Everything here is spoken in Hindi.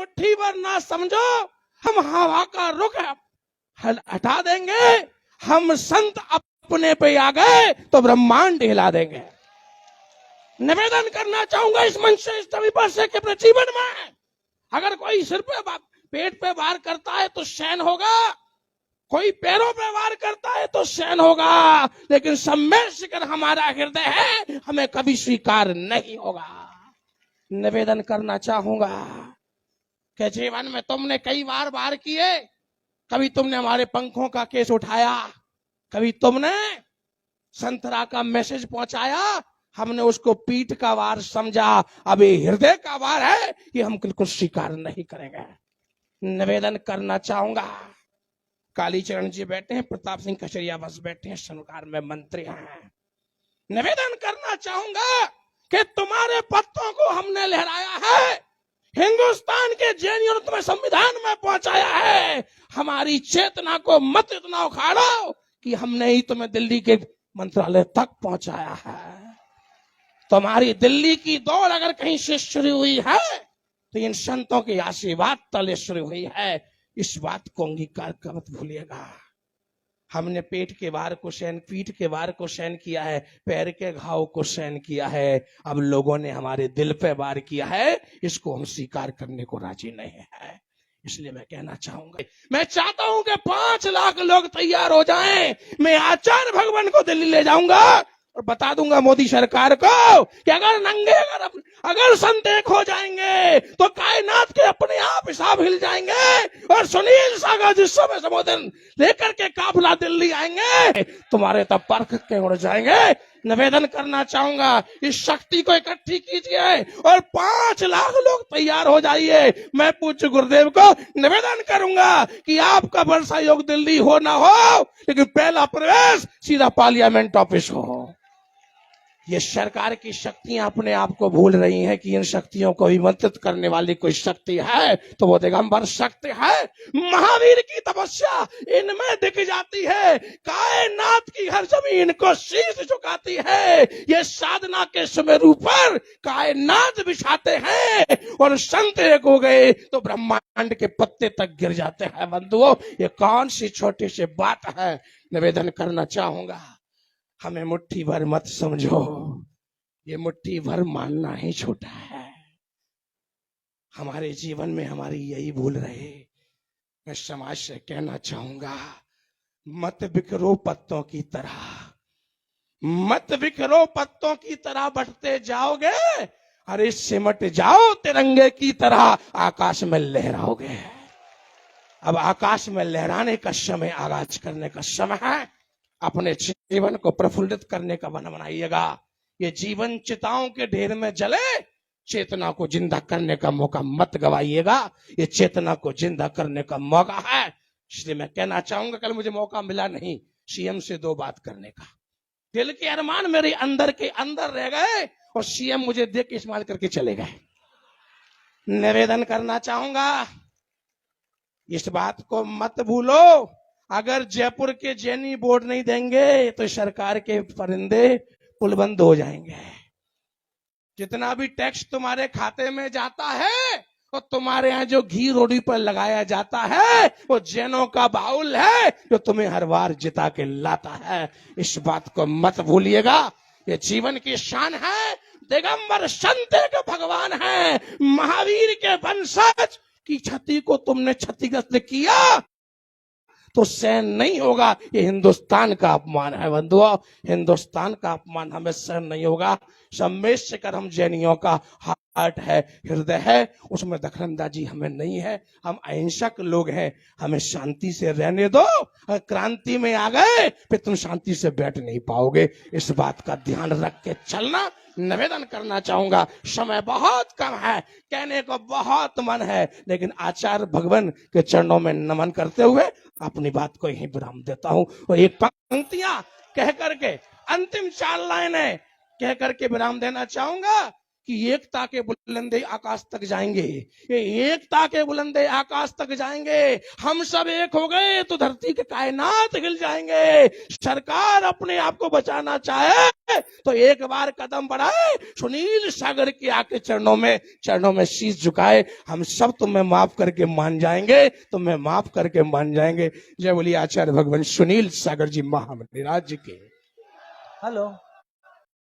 मुट्ठी भर ना समझो, हम हवा का रुख हटा देंगे। हम संत अपने पे आ गए तो ब्रह्मांड हिला देंगे। निवेदन करना चाहूंगा इस मंच से, इस तभी से कि अपने जीवन में अगर कोई सिर पे पेट पे वार करता है तो सहन होगा, कोई पैरों पे वार करता है तो सहन होगा, लेकिन सम्मेद शिखर हमारा हृदय है, हमें कभी स्वीकार नहीं होगा। निवेदन करना चाहूंगा कि जीवन में तुमने कई बार वार किए, कभी तुमने हमारे पंखों का केस उठाया, कभी तुमने संतरा का मैसेज पहुंचाया, हमने उसको पीठ का वार समझा। अभी हृदय का वार है कि हम बिल्कुल स्वीकार नहीं करेंगे। निवेदन करना चाहूंगा, कालीचरण जी बैठे हैं, प्रताप सिंह कचरिया बस बैठे हैं, सरकार में मंत्री हैं। निवेदन करना चाहूंगा कि तुम्हारे पत्तों को हमने लहराया है, हिंदुस्तान के जेएनयू ने तुम्हें संविधान में पहुंचाया है। हमारी चेतना को मत इतना उखाड़ो कि हमने ही तुम्हें दिल्ली के मंत्रालय तक पहुंचाया है। तुम्हारी दिल्ली की दौड़ अगर कहीं से शुरू हुई है तो इन संतों के आशीर्वाद तले शुरू हुई है। इस बात को अंगीकार कर मत भूलिएगा। हमने पेट के वार को सहन, पीठ के वार को सहन किया है, पैर के घाव को सहन किया है, अब लोगों ने हमारे दिल पे वार किया है, इसको हम स्वीकार करने को राजी नहीं है। इसलिए मैं कहना चाहूंगा, मैं चाहता हूं कि 5 लाख लोग तैयार हो जाएं। मैं आचार्य भगवान को दिल्ली ले जाऊंगा और बता दूंगा मोदी सरकार को कि अगर नंगे अगर संत एक हो जाएंगे तो कायनात के अपने आप हिसाब हिल जाएंगे और सुनील सागर जिसमें में संबोधन लेकर के काफिला दिल्ली आएंगे, तुम्हारे तब परख के उड़ जाएंगे। निवेदन करना चाहूंगा, इस शक्ति को इकट्ठी कीजिए और 5 लाख लोग तैयार हो जाइए। मैं पूज्य गुरुदेव को निवेदन करूंगा कि आपका वर्षा योग दिल्ली हो ना हो, लेकिन पहला प्रवेश सीधा पार्लियामेंट ऑफिस हो। ये सरकार की शक्तियां अपने आप को भूल रही हैं कि इन शक्तियों को विमंत्रित करने वाली कोई शक्ति है तो वो दिगंबर शक्ति है। महावीर की तपस्या इनमें दिख जाती है, कायनात की हर जमीन को शीश झुकाती है। ये साधना के सुमेरु पर कायनात बिछाते हैं और संत एक हो गए तो ब्रह्मांड के पत्ते तक गिर जाते हैं। बंधुओं, ये कौन सी छोटी सी बात है। निवेदन करना चाहूंगा, हमें मुट्ठी भर मत समझो, ये मुट्ठी भर मानना ही छोटा है। हमारे जीवन में हमारी यही भूल रहे। मैं समाज से कहना चाहूंगा, मत बिखरो पत्तों की तरह, मत बिखरो पत्तों की तरह, बंटते जाओगे अरे सिमट जाओ तिरंगे की तरह, आकाश में लहराओगे। अब आकाश में लहराने का समय, आगाज करने का समय है। अपने जीवन को प्रफुल्लित करने का वन बनाइएगा। ये जीवन चिताओं के ढेर में जले, चेतना को जिंदा करने का मौका मत गवाइएगा। ये चेतना को जिंदा करने का मौका है। इसलिए मैं कहना चाहूंगा, कल मुझे मौका मिला नहीं सीएम से 2 बात करने का। दिल के अरमान मेरे अंदर के अंदर रह गए और सीएम मुझे देख के इस्तेमाल करके चले गए। निवेदन करना चाहूंगा, इस बात को मत भूलो, अगर जयपुर के जेएनयू बोर्ड नहीं देंगे तो सरकार के परिंदे पुलबंद हो जाएंगे। जितना भी टैक्स तुम्हारे खाते में जाता है और तुम्हारे यहाँ जो घी रोटी पर लगाया जाता है वो जैनों का बाउल है जो तुम्हें हर बार जिता के लाता है। इस बात को मत भूलिएगा। ये जीवन की शान है। दिगंबर संत के भगवान है, महावीर के वंशज की छति को तुमने क्षतिग्रस्त किया तो सहन नहीं होगा। ये हिंदुस्तान का अपमान है बंधुओं, हिंदुस्तान का अपमान हमें सहन नहीं होगा। सम्मेद शिखर हम जैनियों का हार्ट है, हृदय है, उसमें दखलंदाजी हमें नहीं है। हम अहिंसक लोग हैं, हमें शांति से रहने दो। अगर क्रांति में आ गए फिर तुम शांति से बैठ नहीं पाओगे। इस बात का ध्यान रख के चलना। निवेदन करना चाहूंगा, समय बहुत कम है, कहने को बहुत मन है, लेकिन आचार्य भगवान के चरणों में नमन करते हुए अपनी बात को यहीं विराम देता हूं और एक पंक्तियां कह करके, अंतिम 4 लाइनें कह करके विराम देना चाहूंगा कि एकता के बुलंदे आकाश तक जाएंगे, ये एकता के बुलंदे आकाश तक जाएंगे। हम सब एक हो गए तो धरती के कायनात हिल जाएंगे। सरकार अपने आप को बचाना चाहे तो एक बार कदम बढ़ाए, सुनील सागर के आके चरणों में शीश झुकाए। हम सब तुम्हें माफ करके मान जाएंगे, तुम्हें माफ करके मान जाएंगे। जय बोलिए आचार्य भगवान सुनील सागर जी महाराज के। हेलो।